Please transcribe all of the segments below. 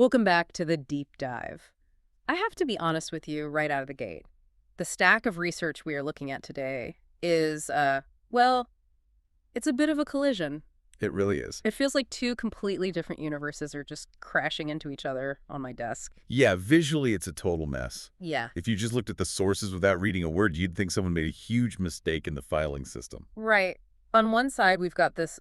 Welcome back to the deep dive. I have to be honest with you right out of the gate. The stack of research we are looking at today is, well, it's a bit of a collision. It really is. It feels like two completely different universes are just crashing into each other on my desk. Yeah, visually it's a total mess. Yeah. If you just looked at the sources without reading a word, you'd think someone made a huge mistake in the filing system. Right. On one side, we've got this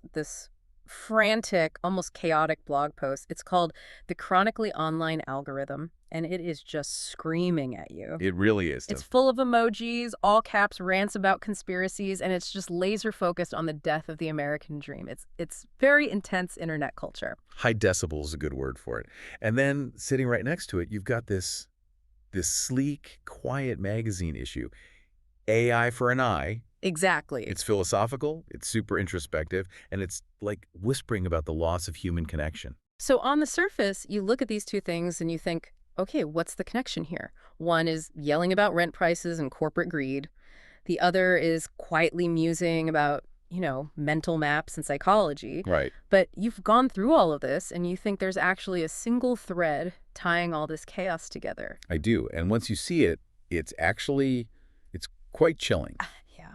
frantic, almost chaotic blog post. It's called The Chronically Online Algorithm, and it is just screaming at you. It really is. It's full of emojis, all caps, rants about conspiracies, and it's just laser focused on the death of the American dream. It's very intense internet culture. High decibel is a good word for it. And then sitting right next to it, you've got this sleek, quiet magazine issue, AI for an Eye. Exactly. It's philosophical, it's super introspective, and it's like whispering about the loss of human connection. So on the surface, you look at these two things and you think, okay, what's the connection here? One is yelling about rent prices and corporate greed. The other is quietly musing about, mental maps and psychology. Right. But you've gone through all of this and you think there's actually a single thread tying all this chaos together. I do. And once you see it, it's quite chilling. Yeah.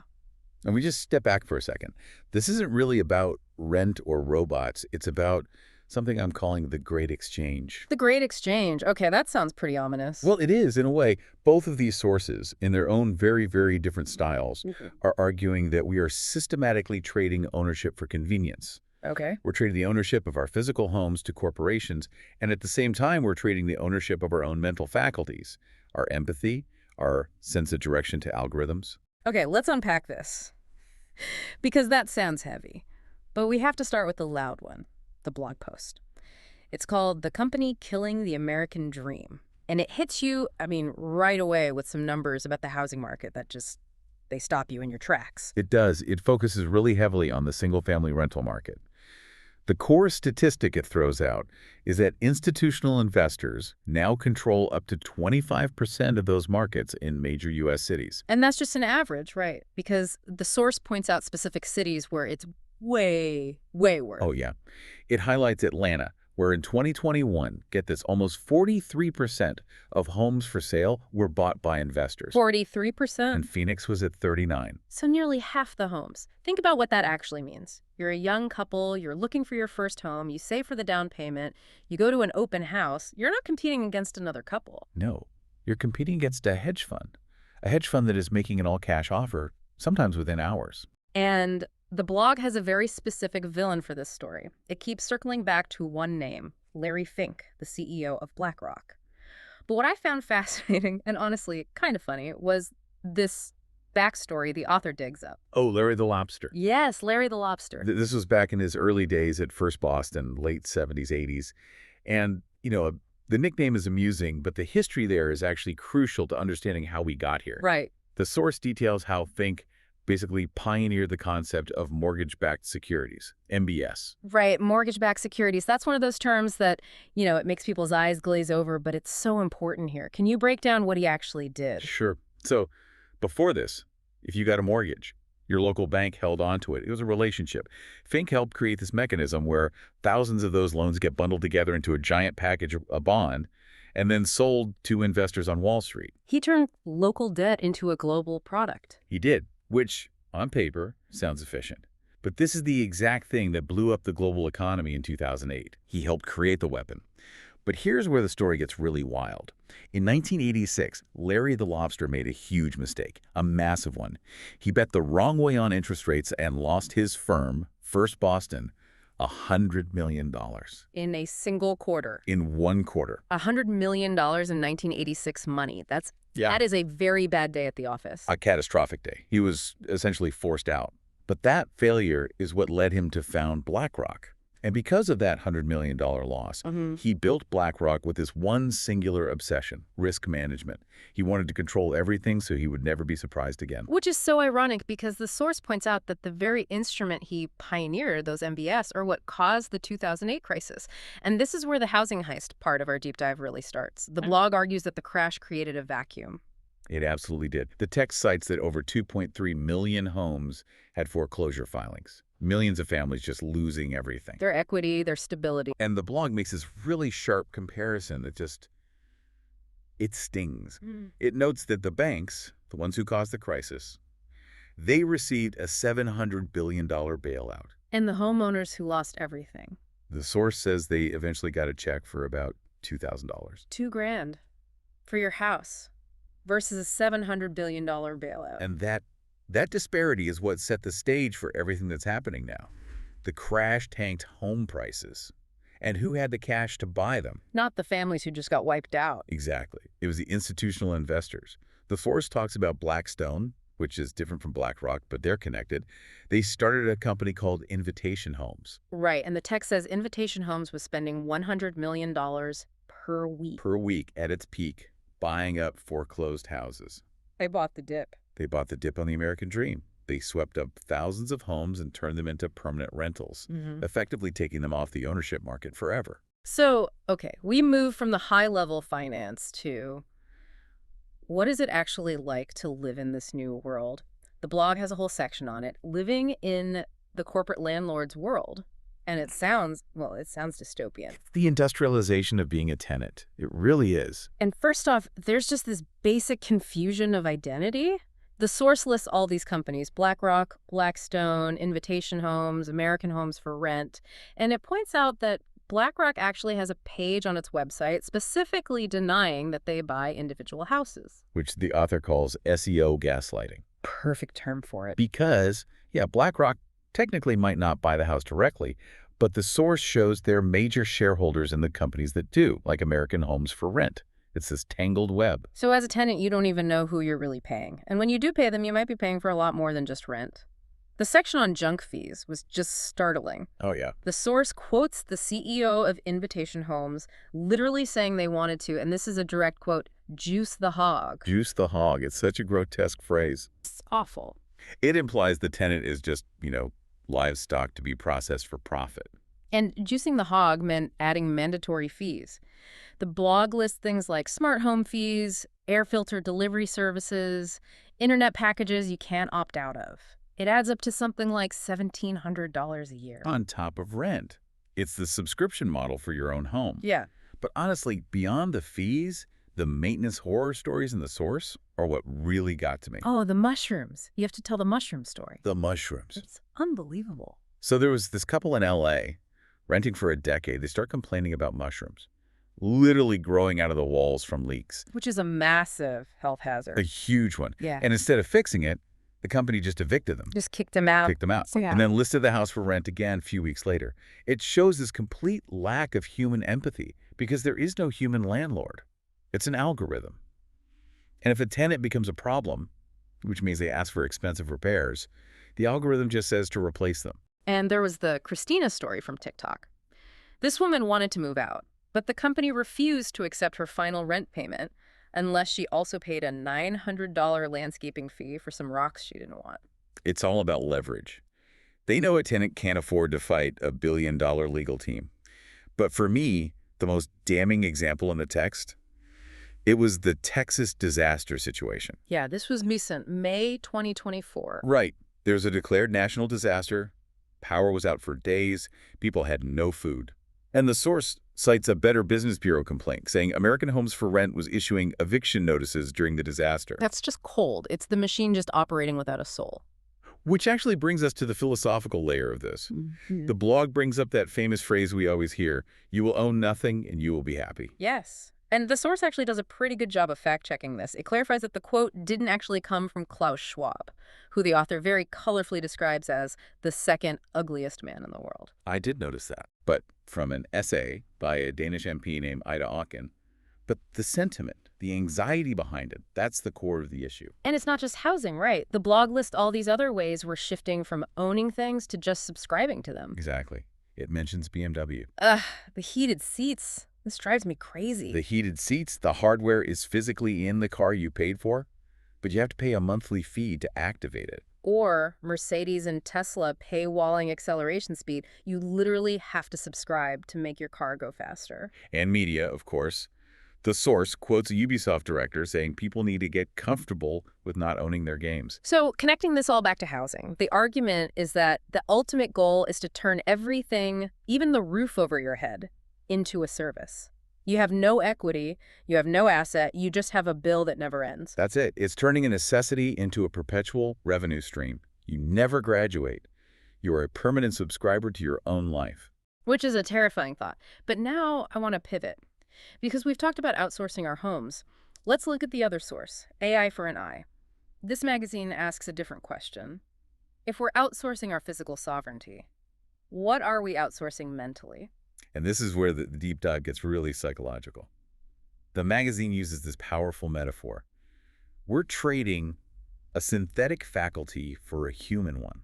And we just step back for a second. This isn't really about rent or robots. It's about something I'm calling the Great Exchange. The Great Exchange. Okay, that sounds pretty ominous. Well, it is, in a way. Both of these sources, in their own very, very different styles, are arguing that we are systematically trading ownership for convenience. Okay. We're trading the ownership of our physical homes to corporations, and at the same time, we're trading the ownership of our own mental faculties, our empathy, our sense of direction to algorithms. Okay, let's unpack this. Because that sounds heavy. But we have to start with the loud one, the blog post. It's called The Company Killing the American Dream. And it hits you, right away with some numbers about the housing market that they stop you in your tracks. It does. It focuses really heavily on the single-family rental market. The core statistic it throws out is that institutional investors now control up to 25% of those markets in major U.S. cities. And that's just an average, right? Because the source points out specific cities where it's way, way worse. Oh, yeah. It highlights Atlanta, where in 2021, get this, almost 43% of homes for sale were bought by investors. 43%? And Phoenix was at 39. So nearly half the homes. Think about what that actually means. You're a young couple, you're looking for your first home, you save for the down payment, you go to an open house. You're not competing against another couple. No, you're competing against a hedge fund that is making an all-cash offer, sometimes within hours. And the blog has a very specific villain for this story. It keeps circling back to one name, Larry Fink, the CEO of BlackRock. But what I found fascinating, and honestly kind of funny, was this backstory the author digs up. Oh, Larry the Lobster. Yes, Larry the Lobster. This was back in his early days at First Boston, late 70s, 80s. And, the nickname is amusing, but the history there is actually crucial to understanding how we got here. Right. The source details how Fink basically pioneered the concept of mortgage-backed securities, MBS. Right, mortgage-backed securities. That's one of those terms that, it makes people's eyes glaze over, but it's so important here. Can you break down what he actually did? Sure. So before this, if you got a mortgage, your local bank held onto it. It was a relationship. Fink helped create this mechanism where thousands of those loans get bundled together into a giant package, a bond, and then sold to investors on Wall Street. He turned local debt into a global product. He did, which, on paper, sounds efficient. But this is the exact thing that blew up the global economy in 2008. He helped create the weapon. But here's where the story gets really wild. In 1986, Larry the Lobster made a huge mistake, a massive one. He bet the wrong way on interest rates and lost his firm, First Boston, $100 million. In a single quarter. In one quarter. $100 million in 1986 money. That is a very bad day at the office. A catastrophic day. He was essentially forced out. But that failure is what led him to found BlackRock. And because of that $100 million loss, he built BlackRock with this one singular obsession, risk management. He wanted to control everything so he would never be surprised again. Which is so ironic because the source points out that the very instrument he pioneered, those MBS, are what caused the 2008 crisis. And this is where the housing heist part of our deep dive really starts. The blog argues that the crash created a vacuum. It absolutely did. The text cites that over 2.3 million homes had foreclosure filings. Millions of families just losing everything. Their equity, their stability. And the blog makes this really sharp comparison that it stings. It notes that the banks, the ones who caused the crisis, they received a $700 billion bailout. And the homeowners who lost everything. The source says they eventually got a check for about $2,000. $2,000 for your house versus a $700 billion bailout. And that disparity is what set the stage for everything that's happening now. The crash-tanked home prices. And who had the cash to buy them? Not the families who just got wiped out. Exactly. It was the institutional investors. The source talks about Blackstone, which is different from BlackRock, but they're connected. They started a company called Invitation Homes. Right, and the text says Invitation Homes was spending $100 million per week. Per week at its peak, buying up foreclosed houses. They bought the dip. They bought the dip on the American dream. They swept up thousands of homes and turned them into permanent rentals, effectively taking them off the ownership market forever. So, okay, we move from the high-level finance to what is it actually like to live in this new world? The blog has a whole section on it, living in the corporate landlord's world. And it sounds dystopian. The industrialization of being a tenant. It really is. And first off, there's just this basic confusion of identity. The source lists all these companies: BlackRock, Blackstone, Invitation Homes, American Homes for Rent. And it points out that BlackRock actually has a page on its website specifically denying that they buy individual houses. Which the author calls SEO gaslighting. Perfect term for it. Because, yeah, BlackRock technically might not buy the house directly, but the source shows they're major shareholders in the companies that do, like American Homes for Rent. It's this tangled web. So as a tenant, you don't even know who you're really paying. And when you do pay them, you might be paying for a lot more than just rent. The section on junk fees was just startling. Oh, yeah. The source quotes the CEO of Invitation Homes, literally saying they wanted to, and this is a direct quote, juice the hog. Juice the hog. It's such a grotesque phrase. It's awful. It implies the tenant is just, livestock to be processed for profit. And juicing the hog meant adding mandatory fees. The blog lists things like smart home fees, air filter delivery services, internet packages you can't opt out of. It adds up to something like $1,700 a year. On top of rent. It's the subscription model for your own home. Yeah. But honestly, beyond the fees, the maintenance horror stories in the source are what really got to me. Oh, the mushrooms. You have to tell the mushroom story. The mushrooms. It's unbelievable. So there was this couple in L.A. renting for a decade. They start complaining about mushrooms, literally growing out of the walls from leaks. Which is a massive health hazard. A huge one. Yeah. And instead of fixing it, the company just evicted them. Just kicked them out. Kicked them out. Yeah. And then listed the house for rent again a few weeks later. It shows this complete lack of human empathy because there is no human landlord. It's an algorithm. And if a tenant becomes a problem, which means they ask for expensive repairs, the algorithm just says to replace them. And there was the Christina story from TikTok. This woman wanted to move out, but the company refused to accept her final rent payment unless she also paid a $900 landscaping fee for some rocks she didn't want. It's all about leverage. They know a tenant can't afford to fight a billion-dollar legal team. But for me, the most damning example in the text, it was the Texas disaster situation. Yeah, this was recent, May 2024. Right. There's a declared national disaster. Power was out for days. People had no food. And the source cites a Better Business Bureau complaint saying American Homes for Rent was issuing eviction notices during the disaster. That's just cold. It's the machine just operating without a soul. Which actually brings us to the philosophical layer of this. The blog brings up that famous phrase we always hear, you will own nothing and you will be happy. Yes. And the source actually does a pretty good job of fact-checking this. It clarifies that the quote didn't actually come from Klaus Schwab, who the author very colorfully describes as the second ugliest man in the world. I did notice that, but from an essay by a Danish MP named Ida Auken. But the sentiment, the anxiety behind it, that's the core of the issue. And it's not just housing, right? The blog lists all these other ways we're shifting from owning things to just subscribing to them. Exactly. It mentions BMW. The heated seats. This drives me crazy. The heated seats, the hardware is physically in the car you paid for, but you have to pay a monthly fee to activate it. Or Mercedes and Tesla paywalling acceleration speed. You literally have to subscribe to make your car go faster. And media, of course. The source quotes a Ubisoft director saying people need to get comfortable with not owning their games. So connecting this all back to housing, the argument is that the ultimate goal is to turn everything, even the roof over your head, into a service. You have no equity, you have no asset, you just have a bill that never ends. That's it. It's turning a necessity into a perpetual revenue stream. You never graduate. You are a permanent subscriber to your own life. Which is a terrifying thought. But now I want to pivot. Because we've talked about outsourcing our homes. Let's look at the other source, AI for an Eye. This magazine asks a different question. If we're outsourcing our physical sovereignty, what are we outsourcing mentally? And this is where the deep dive gets really psychological. The magazine uses this powerful metaphor. We're trading a synthetic faculty for a human one.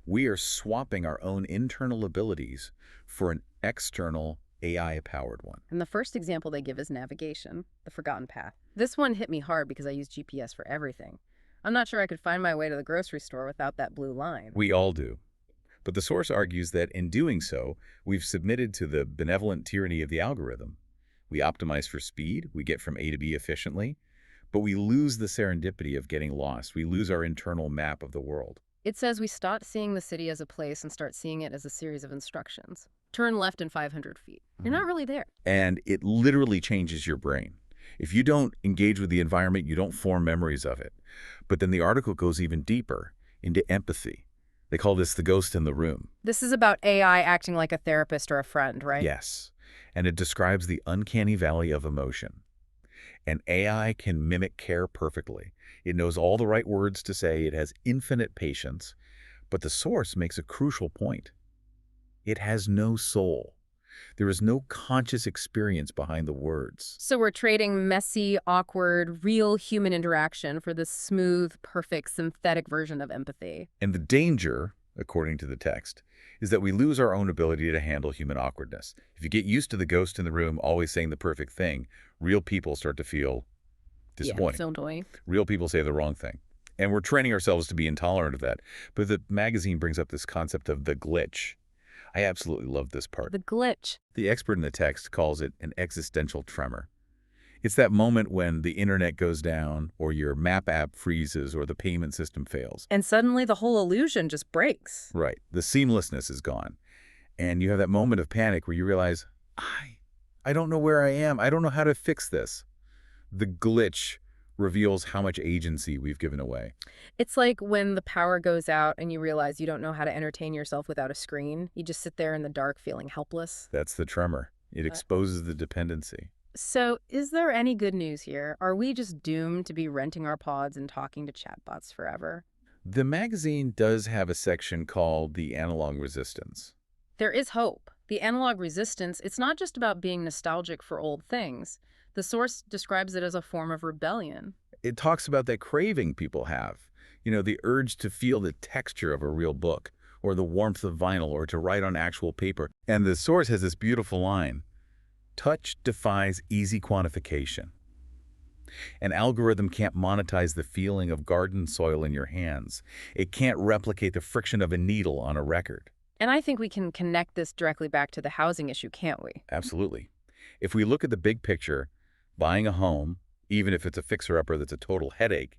We are swapping our own internal abilities for an external AI-powered one. And the first example they give is navigation, the forgotten path. This one hit me hard because I use GPS for everything. I'm not sure I could find my way to the grocery store without that blue line. We all do. But the source argues that in doing so, we've submitted to the benevolent tyranny of the algorithm. We optimize for speed, we get from A to B efficiently, but we lose the serendipity of getting lost. We lose our internal map of the world. It says we stop seeing the city as a place and start seeing it as a series of instructions. Turn left in 500 feet. You're not really there. And it literally changes your brain. If you don't engage with the environment, you don't form memories of it. But then the article goes even deeper into empathy. They call this the ghost in the room. This is about AI acting like a therapist or a friend, right? Yes. And it describes the uncanny valley of emotion. And AI can mimic care perfectly. It knows all the right words to say. It has infinite patience. But the source makes a crucial point. It has no soul. There is no conscious experience behind the words. So we're trading messy, awkward, real human interaction for this smooth, perfect, synthetic version of empathy. And the danger, according to the text, is that we lose our own ability to handle human awkwardness. If you get used to the ghost in the room always saying the perfect thing, real people start to feel disappointing. Yeah, so annoying. Real people say the wrong thing. And we're training ourselves to be intolerant of that. But the magazine brings up this concept of the glitch. I absolutely love this part. The glitch. The expert in the text calls it an existential tremor. It's that moment when the internet goes down, or your map app freezes, or the payment system fails. And suddenly the whole illusion just breaks. Right. The seamlessness is gone. And you have that moment of panic where you realize, I don't know where I am. I don't know how to fix this. The glitch reveals how much agency we've given away. It's like when the power goes out and you realize you don't know how to entertain yourself without a screen. You just sit there in the dark feeling helpless. That's the tremor. It exposes the dependency. So is there any good news here? Are we just doomed to be renting our pods and talking to chatbots forever? The magazine does have a section called The Analog Resistance. There is hope. The analog resistance, it's not just about being nostalgic for old things. The source describes it as a form of rebellion. It talks about that craving people have. You know, the urge to feel the texture of a real book, or the warmth of vinyl, or to write on actual paper. And the source has this beautiful line, touch defies easy quantification. An algorithm can't monetize the feeling of garden soil in your hands. It can't replicate the friction of a needle on a record. And I think we can connect this directly back to the housing issue, can't we? Absolutely. If we look at the big picture, buying a home, even if it's a fixer-upper that's a total headache,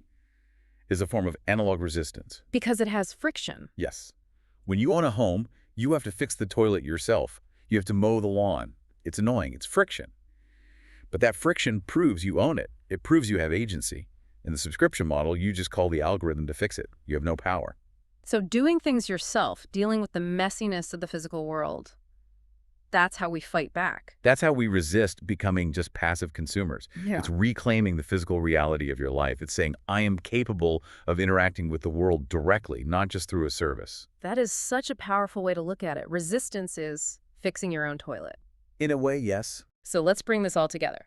is a form of analog resistance. Because it has friction. Yes. When you own a home, you have to fix the toilet yourself. You have to mow the lawn. It's annoying. It's friction. But that friction proves you own it. It proves you have agency. In the subscription model, you just call the algorithm to fix it. You have no power. So doing things yourself, dealing with the messiness of the physical world, that's how we fight back. That's how we resist becoming just passive consumers. Yeah. It's reclaiming the physical reality of your life. It's saying, I am capable of interacting with the world directly, not just through a service. That is such a powerful way to look at it. Resistance is fixing your own toilet. In a way, yes. So let's bring this all together.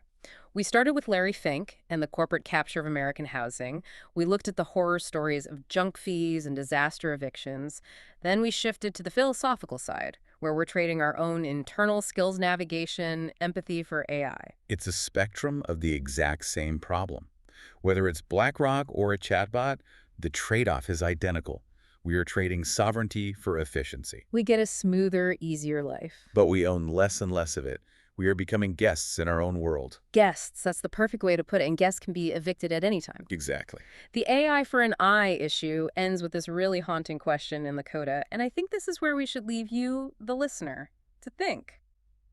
We started with Larry Fink and the corporate capture of American housing. We looked at the horror stories of junk fees and disaster evictions. Then we shifted to the philosophical side, where we're trading our own internal skills navigation, empathy for AI. It's a spectrum of the exact same problem. Whether it's BlackRock or a chatbot, the trade-off is identical. We are trading sovereignty for efficiency. We get a smoother, easier life. But we own less and less of it, We are becoming guests in our own world. Guests, that's the perfect way to put it, and guests can be evicted at any time. Exactly. The AI for an eye issue ends with this really haunting question in the coda, and I think this is where we should leave you, the listener, to think.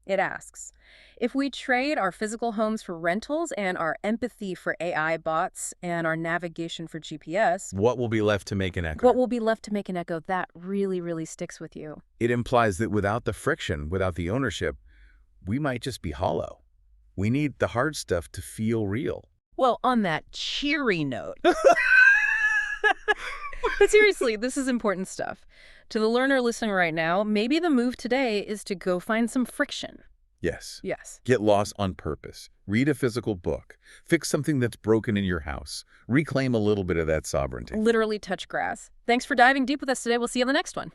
It asks, if we trade our physical homes for rentals and our empathy for AI bots and our navigation for GPS, What will be left to make an echo? what will be left to make an echo? That really, really sticks with you. It implies that without the friction, without the ownership, we might just be hollow. We need the hard stuff to feel real. Well, on that cheery note. But seriously, this is important stuff. To the learner listening right now, maybe the move today is to go find some friction. Yes. Yes. Get lost on purpose. Read a physical book. Fix something that's broken in your house. Reclaim a little bit of that sovereignty. Literally touch grass. Thanks for diving deep with us today. We'll see you on the next one.